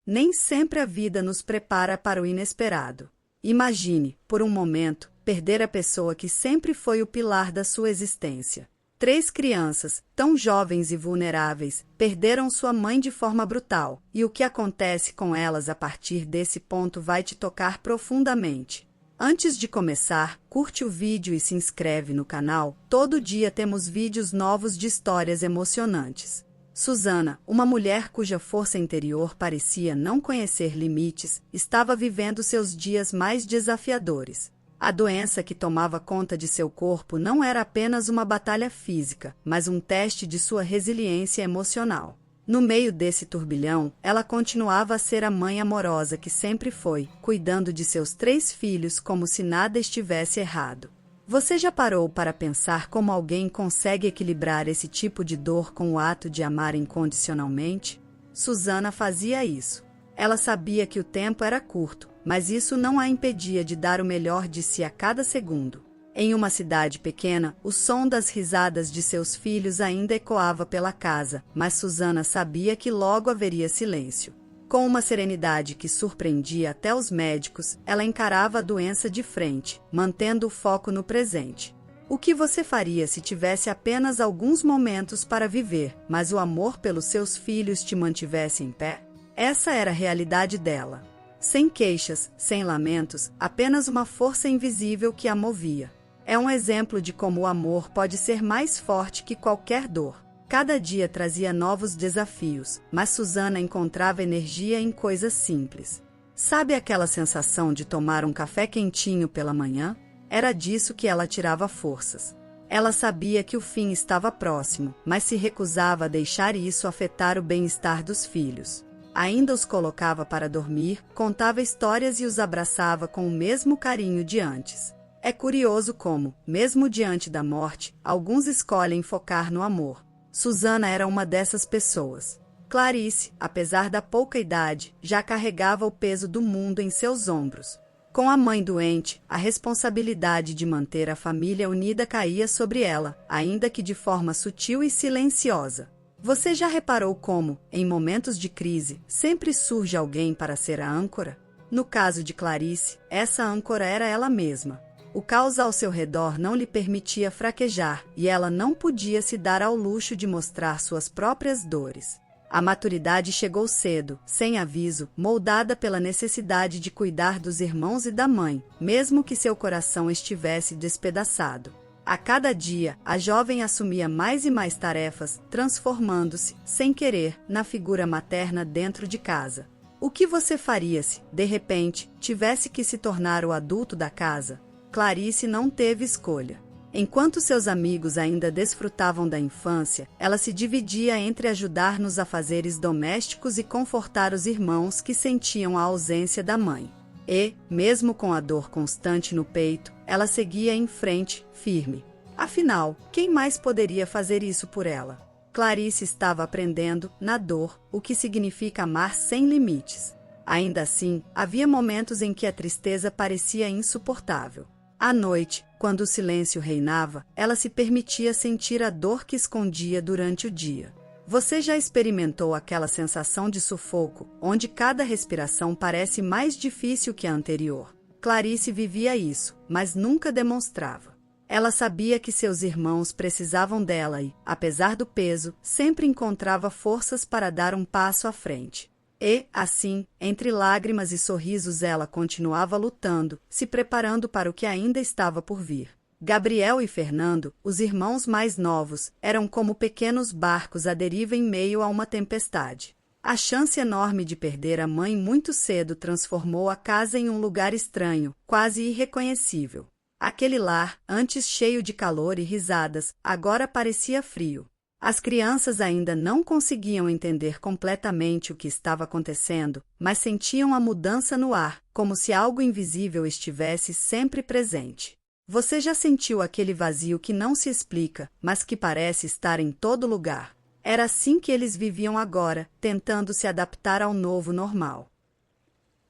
Nem sempre a vida nos prepara para o inesperado. Imagine, por um momento, perder a pessoa que sempre foi o pilar da sua existência. 3 crianças, tão jovens e vulneráveis, perderam sua mãe de forma brutal, e o que acontece com elas a partir desse ponto vai te tocar profundamente. Antes de começar, curte o vídeo e se inscreve no canal. Todo dia temos vídeos novos de histórias emocionantes. Susana, uma mulher cuja força interior parecia não conhecer limites, estava vivendo seus dias mais desafiadores. A doença que tomava conta de seu corpo não era apenas uma batalha física, mas um teste de sua resiliência emocional. No meio desse turbilhão, ela continuava a ser a mãe amorosa que sempre foi, cuidando de seus 3 filhos como se nada estivesse errado. Você já parou para pensar como alguém consegue equilibrar esse tipo de dor com o ato de amar incondicionalmente? Susana fazia isso. Ela sabia que o tempo era curto, mas isso não a impedia de dar o melhor de si a cada segundo. Em uma cidade pequena, o som das risadas de seus filhos ainda ecoava pela casa, mas Susana sabia que logo haveria silêncio. Com uma serenidade que surpreendia até os médicos, ela encarava a doença de frente, mantendo o foco no presente. O que você faria se tivesse apenas alguns momentos para viver, mas o amor pelos seus filhos te mantivesse em pé? Essa era a realidade dela. Sem queixas, sem lamentos, apenas uma força invisível que a movia. É um exemplo de como o amor pode ser mais forte que qualquer dor. Cada dia trazia novos desafios, mas Susana encontrava energia em coisas simples. Sabe aquela sensação de tomar um café quentinho pela manhã? Era disso que ela tirava forças. Ela sabia que o fim estava próximo, mas se recusava a deixar isso afetar o bem-estar dos filhos. Ainda os colocava para dormir, contava histórias e os abraçava com o mesmo carinho de antes. É curioso como, mesmo diante da morte, alguns escolhem focar no amor. Susana era uma dessas pessoas. Clarice, apesar da pouca idade, já carregava o peso do mundo em seus ombros. Com a mãe doente, a responsabilidade de manter a família unida caía sobre ela, ainda que de forma sutil e silenciosa. Você já reparou como, em momentos de crise, sempre surge alguém para ser a âncora? No caso de Clarice, essa âncora era ela mesma. O caos ao seu redor não lhe permitia fraquejar e ela não podia se dar ao luxo de mostrar suas próprias dores. A maturidade chegou cedo, sem aviso, moldada pela necessidade de cuidar dos irmãos e da mãe, mesmo que seu coração estivesse despedaçado. A cada dia, a jovem assumia mais e mais tarefas, transformando-se, sem querer, na figura materna dentro de casa. O que você faria se, de repente, tivesse que se tornar o adulto da casa? Clarice não teve escolha. Enquanto seus amigos ainda desfrutavam da infância, ela se dividia entre ajudar nos afazeres domésticos e confortar os irmãos que sentiam a ausência da mãe. E, mesmo com a dor constante no peito, ela seguia em frente, firme. Afinal, quem mais poderia fazer isso por ela? Clarice estava aprendendo, na dor, o que significa amar sem limites. Ainda assim, havia momentos em que a tristeza parecia insuportável. À noite, quando o silêncio reinava, ela se permitia sentir a dor que escondia durante o dia. Você já experimentou aquela sensação de sufoco, onde cada respiração parece mais difícil que a anterior? Clarice vivia isso, mas nunca demonstrava. Ela sabia que seus irmãos precisavam dela e, apesar do peso, sempre encontrava forças para dar um passo à frente. E, assim, entre lágrimas e sorrisos ela continuava lutando, se preparando para o que ainda estava por vir. Gabriel e Fernando, os irmãos mais novos, eram como pequenos barcos à deriva em meio a uma tempestade. A chance enorme de perder a mãe muito cedo transformou a casa em um lugar estranho, quase irreconhecível. Aquele lar, antes cheio de calor e risadas, agora parecia frio. As crianças ainda não conseguiam entender completamente o que estava acontecendo, mas sentiam a mudança no ar, como se algo invisível estivesse sempre presente. Você já sentiu aquele vazio que não se explica, mas que parece estar em todo lugar? Era assim que eles viviam agora, tentando se adaptar ao novo normal.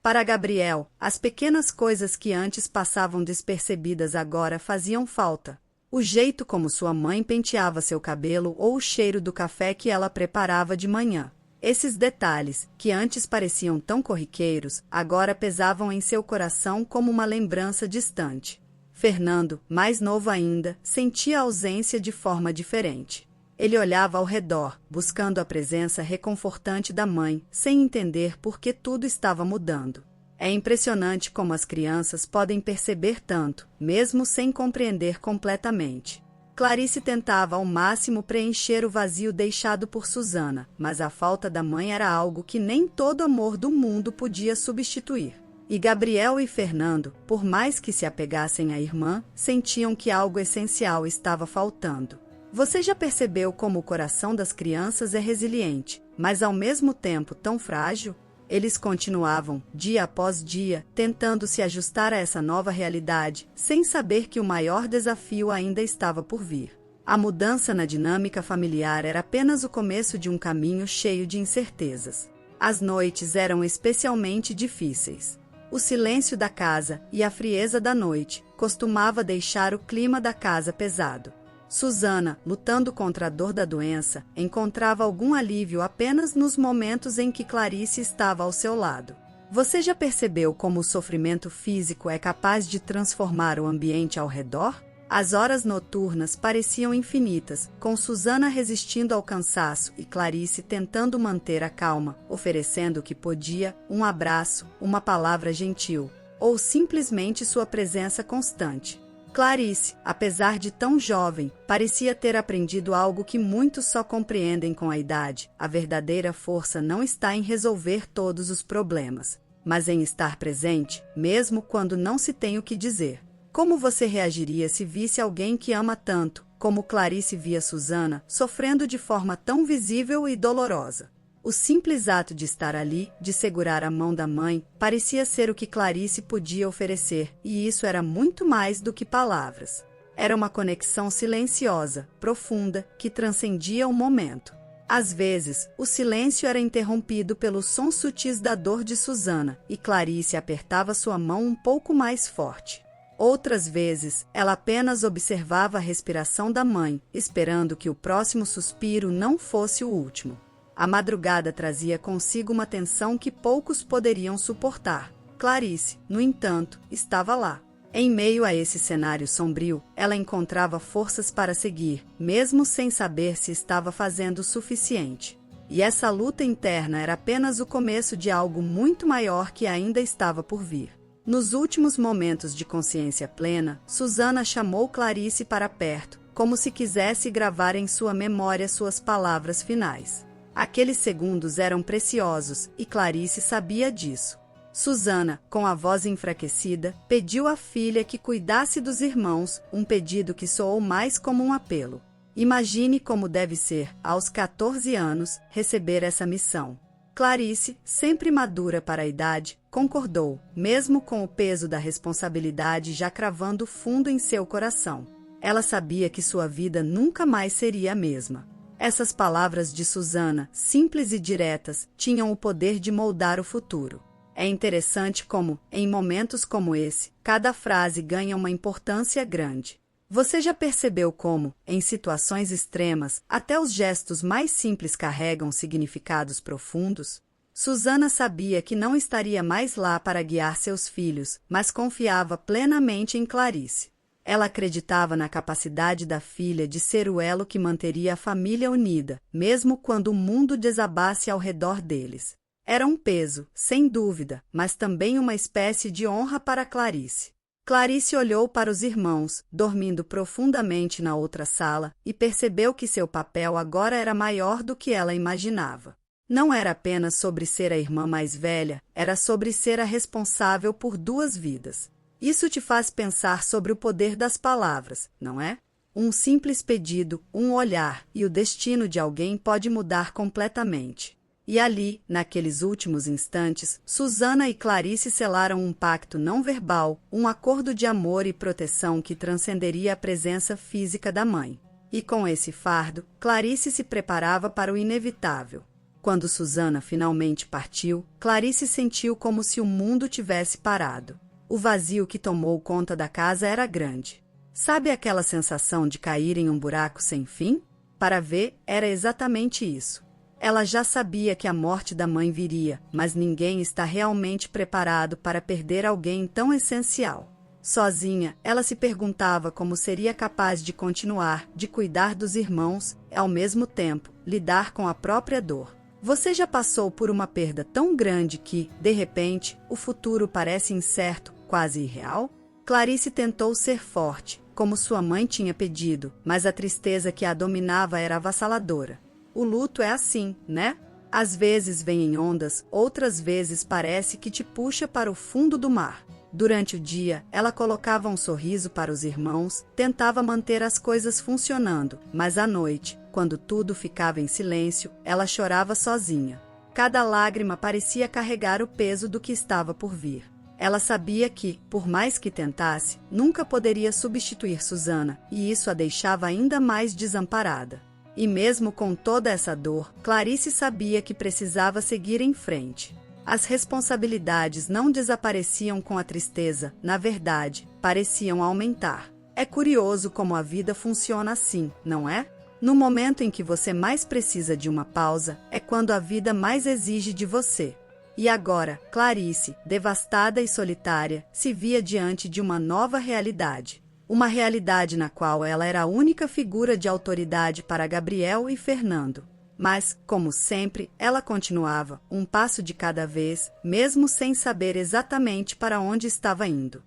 Para Gabriel, as pequenas coisas que antes passavam despercebidas agora faziam falta. O jeito como sua mãe penteava seu cabelo ou o cheiro do café que ela preparava de manhã. Esses detalhes, que antes pareciam tão corriqueiros, agora pesavam em seu coração como uma lembrança distante. Fernando, mais novo ainda, sentia a ausência de forma diferente. Ele olhava ao redor, buscando a presença reconfortante da mãe, sem entender por que tudo estava mudando. É impressionante como as crianças podem perceber tanto, mesmo sem compreender completamente. Clarice tentava ao máximo preencher o vazio deixado por Susana, mas a falta da mãe era algo que nem todo amor do mundo podia substituir. E Gabriel e Fernando, por mais que se apegassem à irmã, sentiam que algo essencial estava faltando. Você já percebeu como o coração das crianças é resiliente, mas ao mesmo tempo tão frágil? Eles continuavam, dia após dia, tentando se ajustar a essa nova realidade, sem saber que o maior desafio ainda estava por vir. A mudança na dinâmica familiar era apenas o começo de um caminho cheio de incertezas. As noites eram especialmente difíceis. O silêncio da casa e a frieza da noite costumava deixar o clima da casa pesado. Susana, lutando contra a dor da doença, encontrava algum alívio apenas nos momentos em que Clarice estava ao seu lado. Você já percebeu como o sofrimento físico é capaz de transformar o ambiente ao redor? As horas noturnas pareciam infinitas, com Susana resistindo ao cansaço e Clarice tentando manter a calma, oferecendo o que podia, um abraço, uma palavra gentil, ou simplesmente sua presença constante. Clarice, apesar de tão jovem, parecia ter aprendido algo que muitos só compreendem com a idade. A verdadeira força não está em resolver todos os problemas, mas em estar presente, mesmo quando não se tem o que dizer. Como você reagiria se visse alguém que ama tanto, como Clarice via Susana, sofrendo de forma tão visível e dolorosa? O simples ato de estar ali, de segurar a mão da mãe, parecia ser o que Clarice podia oferecer, e isso era muito mais do que palavras. Era uma conexão silenciosa, profunda, que transcendia o momento. Às vezes, o silêncio era interrompido pelos sons sutis da dor de Susana, e Clarice apertava sua mão um pouco mais forte. Outras vezes, ela apenas observava a respiração da mãe, esperando que o próximo suspiro não fosse o último. A madrugada trazia consigo uma tensão que poucos poderiam suportar. Clarice, no entanto, estava lá. Em meio a esse cenário sombrio, ela encontrava forças para seguir, mesmo sem saber se estava fazendo o suficiente. E essa luta interna era apenas o começo de algo muito maior que ainda estava por vir. Nos últimos momentos de consciência plena, Susana chamou Clarice para perto, como se quisesse gravar em sua memória suas palavras finais. Aqueles segundos eram preciosos, e Clarice sabia disso. Susana, com a voz enfraquecida, pediu à filha que cuidasse dos irmãos, um pedido que soou mais como um apelo. Imagine como deve ser, aos 14 anos, receber essa missão. Clarice, sempre madura para a idade, concordou, mesmo com o peso da responsabilidade já cravando fundo em seu coração. Ela sabia que sua vida nunca mais seria a mesma. Essas palavras de Susana, simples e diretas, tinham o poder de moldar o futuro. É interessante como, em momentos como esse, cada frase ganha uma importância grande. Você já percebeu como, em situações extremas, até os gestos mais simples carregam significados profundos? Susana sabia que não estaria mais lá para guiar seus filhos, mas confiava plenamente em Clarice. Ela acreditava na capacidade da filha de ser o elo que manteria a família unida, mesmo quando o mundo desabasse ao redor deles. Era um peso, sem dúvida, mas também uma espécie de honra para Clarice. Clarice olhou para os irmãos, dormindo profundamente na outra sala, e percebeu que seu papel agora era maior do que ela imaginava. Não era apenas sobre ser a irmã mais velha, era sobre ser a responsável por 2 vidas. Isso te faz pensar sobre o poder das palavras, não é? Um simples pedido, um olhar, e o destino de alguém pode mudar completamente. E ali, naqueles últimos instantes, Susana e Clarice selaram um pacto não verbal, um acordo de amor e proteção que transcenderia a presença física da mãe. E com esse fardo, Clarice se preparava para o inevitável. Quando Susana finalmente partiu, Clarice sentiu como se o mundo tivesse parado. O vazio que tomou conta da casa era grande. Sabe aquela sensação de cair em um buraco sem fim? Para ver, era exatamente isso. Ela já sabia que a morte da mãe viria, mas ninguém está realmente preparado para perder alguém tão essencial. Sozinha, ela se perguntava como seria capaz de continuar, de cuidar dos irmãos, e ao mesmo tempo, lidar com a própria dor. Você já passou por uma perda tão grande que, de repente, o futuro parece incerto, quase irreal? Clarice tentou ser forte, como sua mãe tinha pedido, mas a tristeza que a dominava era avassaladora. O luto é assim, né? Às vezes vem em ondas, outras vezes parece que te puxa para o fundo do mar. Durante o dia, ela colocava um sorriso para os irmãos, tentava manter as coisas funcionando, mas à noite, quando tudo ficava em silêncio, ela chorava sozinha. Cada lágrima parecia carregar o peso do que estava por vir. Ela sabia que, por mais que tentasse, nunca poderia substituir Susana, e isso a deixava ainda mais desamparada. E mesmo com toda essa dor, Clarice sabia que precisava seguir em frente. As responsabilidades não desapareciam com a tristeza, na verdade, pareciam aumentar. É curioso como a vida funciona assim, não é? No momento em que você mais precisa de uma pausa, é quando a vida mais exige de você. E agora, Clarice, devastada e solitária, se via diante de uma nova realidade. Uma realidade na qual ela era a única figura de autoridade para Gabriel e Fernando. Mas, como sempre, ela continuava, um passo de cada vez, mesmo sem saber exatamente para onde estava indo.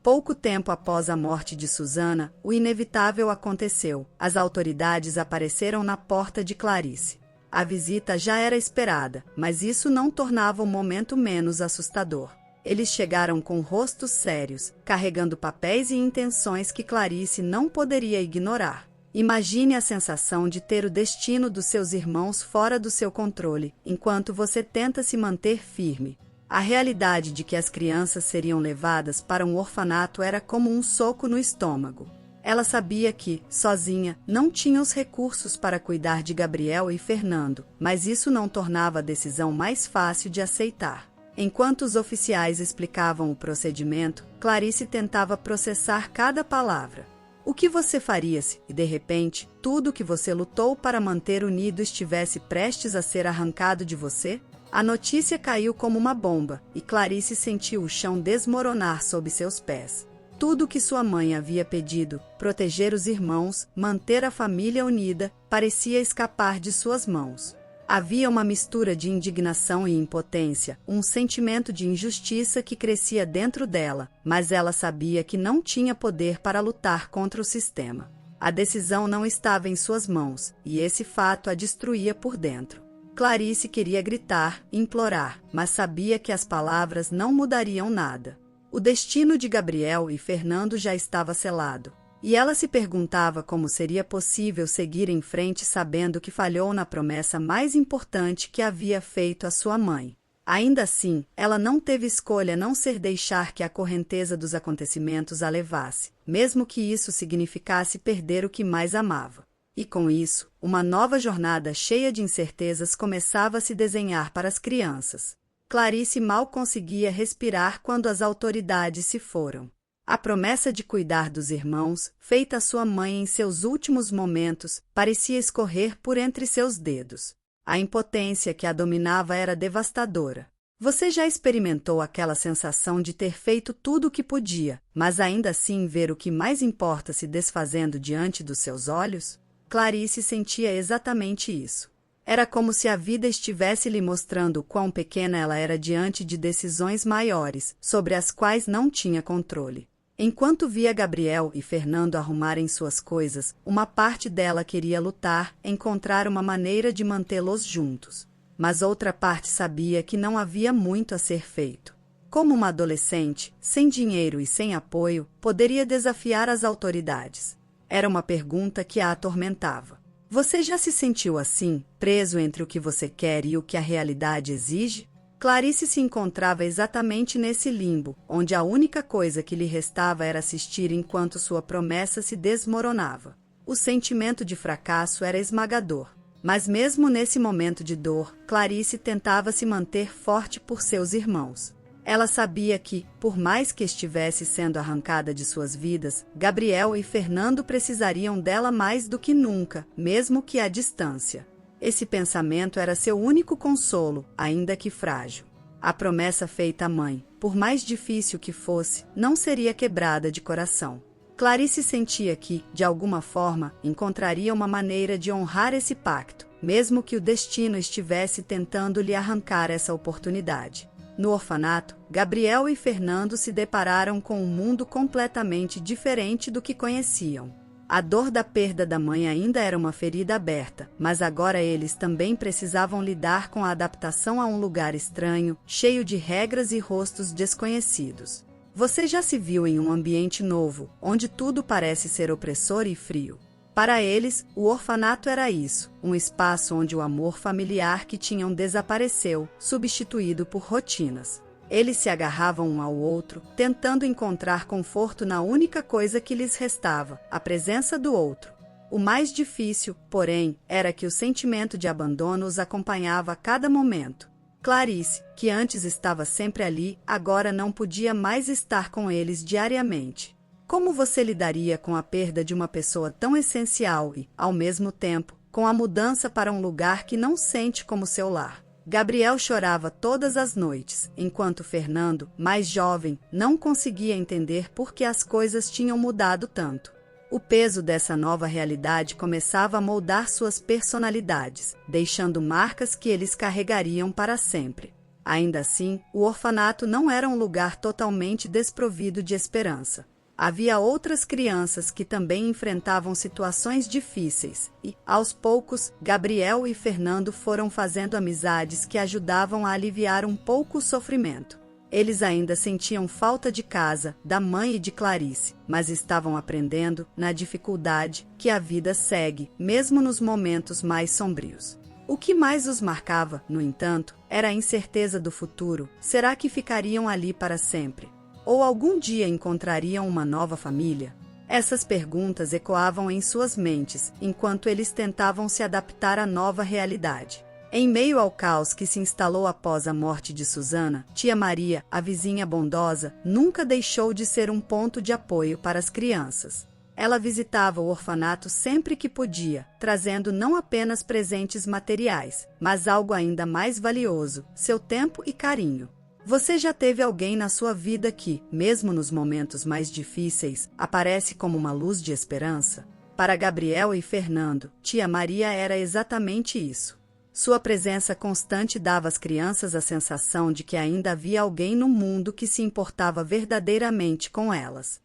Pouco tempo após a morte de Susana, o inevitável aconteceu. As autoridades apareceram na porta de Clarice. A visita já era esperada, mas isso não tornava o momento menos assustador. Eles chegaram com rostos sérios, carregando papéis e intenções que Clarice não poderia ignorar. Imagine a sensação de ter o destino dos seus irmãos fora do seu controle, enquanto você tenta se manter firme. A realidade de que as crianças seriam levadas para um orfanato era como um soco no estômago. Ela sabia que, sozinha, não tinha os recursos para cuidar de Gabriel e Fernando, mas isso não tornava a decisão mais fácil de aceitar. Enquanto os oficiais explicavam o procedimento, Clarice tentava processar cada palavra. O que você faria se, de repente, tudo que você lutou para manter unido estivesse prestes a ser arrancado de você? A notícia caiu como uma bomba, e Clarice sentiu o chão desmoronar sob seus pés. Tudo o que sua mãe havia pedido, proteger os irmãos, manter a família unida, parecia escapar de suas mãos. Havia uma mistura de indignação e impotência, um sentimento de injustiça que crescia dentro dela, mas ela sabia que não tinha poder para lutar contra o sistema. A decisão não estava em suas mãos, e esse fato a destruía por dentro. Clarice queria gritar, implorar, mas sabia que as palavras não mudariam nada. O destino de Gabriel e Fernando já estava selado. E ela se perguntava como seria possível seguir em frente sabendo que falhou na promessa mais importante que havia feito à sua mãe. Ainda assim, ela não teve escolha a não ser deixar que a correnteza dos acontecimentos a levasse, mesmo que isso significasse perder o que mais amava. E com isso, uma nova jornada cheia de incertezas começava a se desenhar para as crianças. Clarice mal conseguia respirar quando as autoridades se foram. A promessa de cuidar dos irmãos, feita à sua mãe em seus últimos momentos, parecia escorrer por entre seus dedos. A impotência que a dominava era devastadora. Você já experimentou aquela sensação de ter feito tudo o que podia, mas ainda assim ver o que mais importa se desfazendo diante dos seus olhos? Clarice sentia exatamente isso. Era como se a vida estivesse lhe mostrando quão pequena ela era diante de decisões maiores, sobre as quais não tinha controle. Enquanto via Gabriel e Fernando arrumarem suas coisas, uma parte dela queria lutar, encontrar uma maneira de mantê-los juntos. Mas outra parte sabia que não havia muito a ser feito. Como uma adolescente, sem dinheiro e sem apoio, poderia desafiar as autoridades? Era uma pergunta que a atormentava. Você já se sentiu assim, preso entre o que você quer e o que a realidade exige? Clarice se encontrava exatamente nesse limbo, onde a única coisa que lhe restava era assistir enquanto sua promessa se desmoronava. O sentimento de fracasso era esmagador. Mas mesmo nesse momento de dor, Clarice tentava se manter forte por seus irmãos. Ela sabia que, por mais que estivesse sendo arrancada de suas vidas, Gabriel e Fernando precisariam dela mais do que nunca, mesmo que à distância. Esse pensamento era seu único consolo, ainda que frágil. A promessa feita à mãe, por mais difícil que fosse, não seria quebrada de coração. Clarice sentia que, de alguma forma, encontraria uma maneira de honrar esse pacto, mesmo que o destino estivesse tentando lhe arrancar essa oportunidade. No orfanato, Gabriel e Fernando se depararam com um mundo completamente diferente do que conheciam. A dor da perda da mãe ainda era uma ferida aberta, mas agora eles também precisavam lidar com a adaptação a um lugar estranho, cheio de regras e rostos desconhecidos. Você já se viu em um ambiente novo, onde tudo parece ser opressor e frio? Para eles, o orfanato era isso, um espaço onde o amor familiar que tinham desapareceu, substituído por rotinas. Eles se agarravam um ao outro, tentando encontrar conforto na única coisa que lhes restava, a presença do outro. O mais difícil, porém, era que o sentimento de abandono os acompanhava a cada momento. Clarice, que antes estava sempre ali, agora não podia mais estar com eles diariamente. Como você lidaria com a perda de uma pessoa tão essencial e, ao mesmo tempo, com a mudança para um lugar que não sente como seu lar? Gabriel chorava todas as noites, enquanto Fernando, mais jovem, não conseguia entender por que as coisas tinham mudado tanto. O peso dessa nova realidade começava a moldar suas personalidades, deixando marcas que eles carregariam para sempre. Ainda assim, o orfanato não era um lugar totalmente desprovido de esperança. Havia outras crianças que também enfrentavam situações difíceis e, aos poucos, Gabriel e Fernando foram fazendo amizades que ajudavam a aliviar um pouco o sofrimento. Eles ainda sentiam falta de casa, da mãe e de Clarice, mas estavam aprendendo, na dificuldade, que a vida segue, mesmo nos momentos mais sombrios. O que mais os marcava, no entanto, era a incerteza do futuro. Será que ficariam ali para sempre? Ou algum dia encontrariam uma nova família? Essas perguntas ecoavam em suas mentes, enquanto eles tentavam se adaptar à nova realidade. Em meio ao caos que se instalou após a morte de Susana, tia Maria, a vizinha bondosa, nunca deixou de ser um ponto de apoio para as crianças. Ela visitava o orfanato sempre que podia, trazendo não apenas presentes materiais, mas algo ainda mais valioso, seu tempo e carinho. Você já teve alguém na sua vida que, mesmo nos momentos mais difíceis, aparece como uma luz de esperança? Para Gabriel e Fernando, tia Maria era exatamente isso. Sua presença constante dava às crianças a sensação de que ainda havia alguém no mundo que se importava verdadeiramente com elas.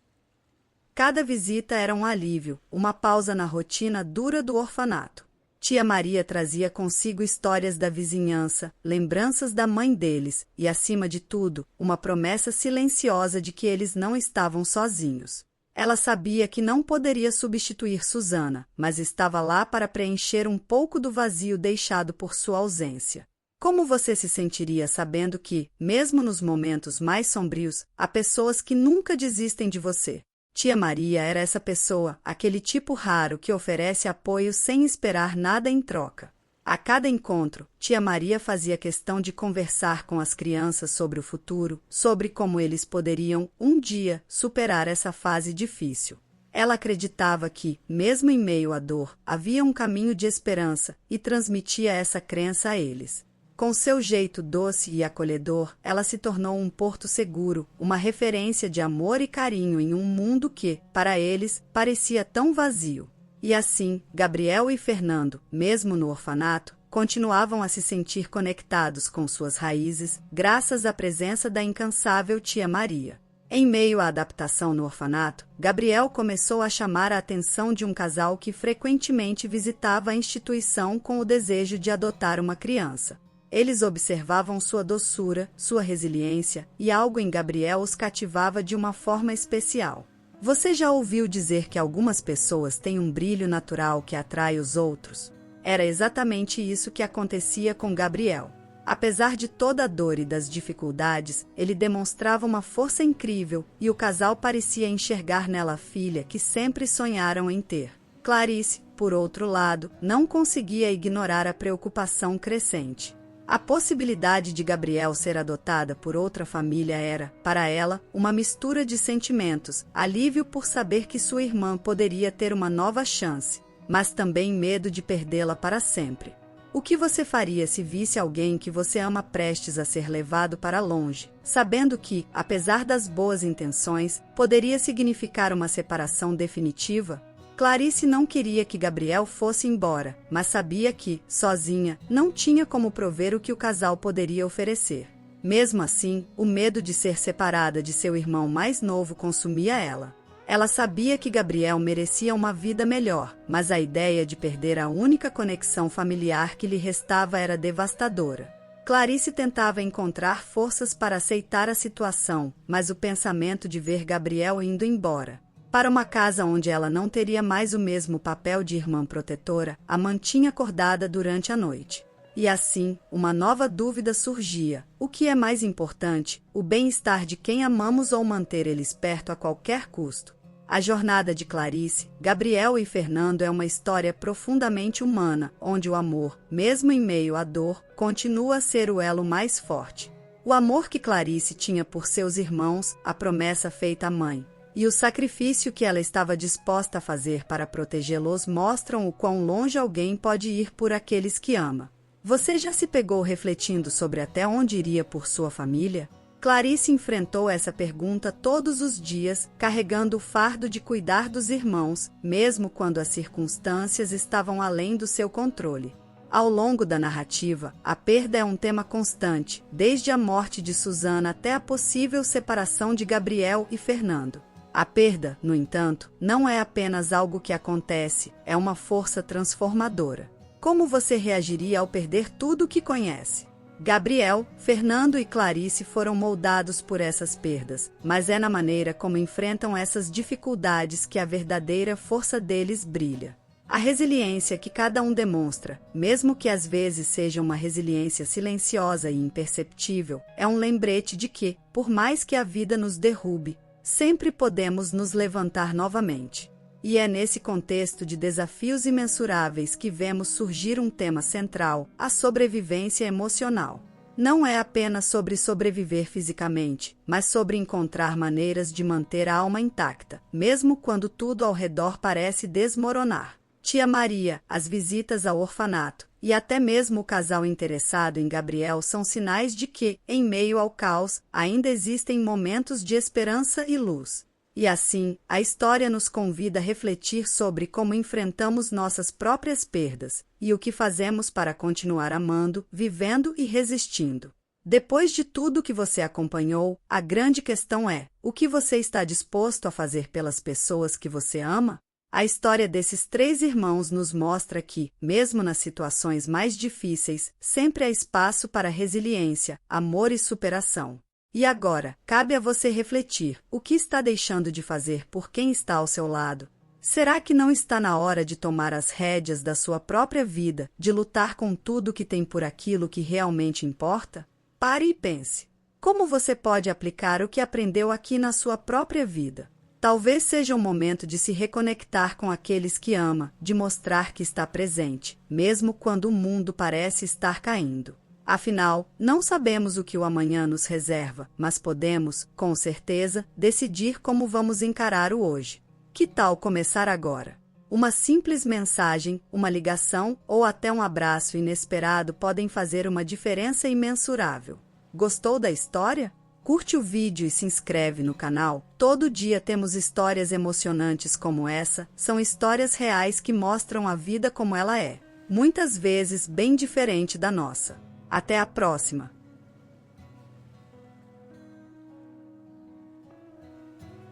Cada visita era um alívio, uma pausa na rotina dura do orfanato. Tia Maria trazia consigo histórias da vizinhança, lembranças da mãe deles e, acima de tudo, uma promessa silenciosa de que eles não estavam sozinhos. Ela sabia que não poderia substituir Susana, mas estava lá para preencher um pouco do vazio deixado por sua ausência. Como você se sentiria sabendo que, mesmo nos momentos mais sombrios, há pessoas que nunca desistem de você? Tia Maria era essa pessoa, aquele tipo raro que oferece apoio sem esperar nada em troca. A cada encontro, tia Maria fazia questão de conversar com as crianças sobre o futuro, sobre como eles poderiam, um dia, superar essa fase difícil. Ela acreditava que, mesmo em meio à dor, havia um caminho de esperança e transmitia essa crença a eles. Com seu jeito doce e acolhedor, ela se tornou um porto seguro, uma referência de amor e carinho em um mundo que, para eles, parecia tão vazio. E assim, Gabriel e Fernando, mesmo no orfanato, continuavam a se sentir conectados com suas raízes, graças à presença da incansável tia Maria. Em meio à adaptação no orfanato, Gabriel começou a chamar a atenção de um casal que frequentemente visitava a instituição com o desejo de adotar uma criança. Eles observavam sua doçura, sua resiliência, e algo em Gabriel os cativava de uma forma especial. Você já ouviu dizer que algumas pessoas têm um brilho natural que atrai os outros? Era exatamente isso que acontecia com Gabriel. Apesar de toda a dor e das dificuldades, ele demonstrava uma força incrível e o casal parecia enxergar nela a filha que sempre sonharam em ter. Clarice, por outro lado, não conseguia ignorar a preocupação crescente. A possibilidade de Gabriel ser adotada por outra família era, para ela, uma mistura de sentimentos, alívio por saber que sua irmã poderia ter uma nova chance, mas também medo de perdê-la para sempre. O que você faria se visse alguém que você ama prestes a ser levado para longe, sabendo que, apesar das boas intenções, poderia significar uma separação definitiva? Clarice não queria que Gabriel fosse embora, mas sabia que, sozinha, não tinha como prover o que o casal poderia oferecer. Mesmo assim, o medo de ser separada de seu irmão mais novo consumia ela. Ela sabia que Gabriel merecia uma vida melhor, mas a ideia de perder a única conexão familiar que lhe restava era devastadora. Clarice tentava encontrar forças para aceitar a situação, mas o pensamento de ver Gabriel indo embora para uma casa onde ela não teria mais o mesmo papel de irmã protetora, a mantinha acordada durante a noite. E assim, uma nova dúvida surgia: o que é mais importante, o bem-estar de quem amamos ou manter eles perto a qualquer custo? A jornada de Clarice, Gabriel e Fernando é uma história profundamente humana, onde o amor, mesmo em meio à dor, continua a ser o elo mais forte. O amor que Clarice tinha por seus irmãos, a promessa feita à mãe, e o sacrifício que ela estava disposta a fazer para protegê-los mostram o quão longe alguém pode ir por aqueles que ama. Você já se pegou refletindo sobre até onde iria por sua família? Clarice enfrentou essa pergunta todos os dias, carregando o fardo de cuidar dos irmãos, mesmo quando as circunstâncias estavam além do seu controle. Ao longo da narrativa, a perda é um tema constante, desde a morte de Susana até a possível separação de Gabriel e Fernando. A perda, no entanto, não é apenas algo que acontece, é uma força transformadora. Como você reagiria ao perder tudo o que conhece? Gabriel, Fernando e Clarice foram moldados por essas perdas, mas é na maneira como enfrentam essas dificuldades que a verdadeira força deles brilha. A resiliência que cada um demonstra, mesmo que às vezes seja uma resiliência silenciosa e imperceptível, é um lembrete de que, por mais que a vida nos derrube, sempre podemos nos levantar novamente. E é nesse contexto de desafios imensuráveis que vemos surgir um tema central: a sobrevivência emocional. Não é apenas sobre sobreviver fisicamente, mas sobre encontrar maneiras de manter a alma intacta, mesmo quando tudo ao redor parece desmoronar. Tia Maria, as visitas ao orfanato e até mesmo o casal interessado em Gabriel são sinais de que, em meio ao caos, ainda existem momentos de esperança e luz. E assim, a história nos convida a refletir sobre como enfrentamos nossas próprias perdas e o que fazemos para continuar amando, vivendo e resistindo. Depois de tudo que você acompanhou, a grande questão é: o que você está disposto a fazer pelas pessoas que você ama? A história desses três irmãos nos mostra que, mesmo nas situações mais difíceis, sempre há espaço para resiliência, amor e superação. E agora, cabe a você refletir: o que está deixando de fazer por quem está ao seu lado? Será que não está na hora de tomar as rédeas da sua própria vida, de lutar com tudo que tem por aquilo que realmente importa? Pare e pense. Como você pode aplicar o que aprendeu aqui na sua própria vida? Talvez seja o momento de se reconectar com aqueles que ama, de mostrar que está presente, mesmo quando o mundo parece estar caindo. Afinal, não sabemos o que o amanhã nos reserva, mas podemos, com certeza, decidir como vamos encarar o hoje. Que tal começar agora? Uma simples mensagem, uma ligação ou até um abraço inesperado podem fazer uma diferença imensurável. Gostou da história? Curte o vídeo e se inscreve no canal. Todo dia temos histórias emocionantes como essa, são histórias reais que mostram a vida como ela é, muitas vezes bem diferente da nossa. Até a próxima!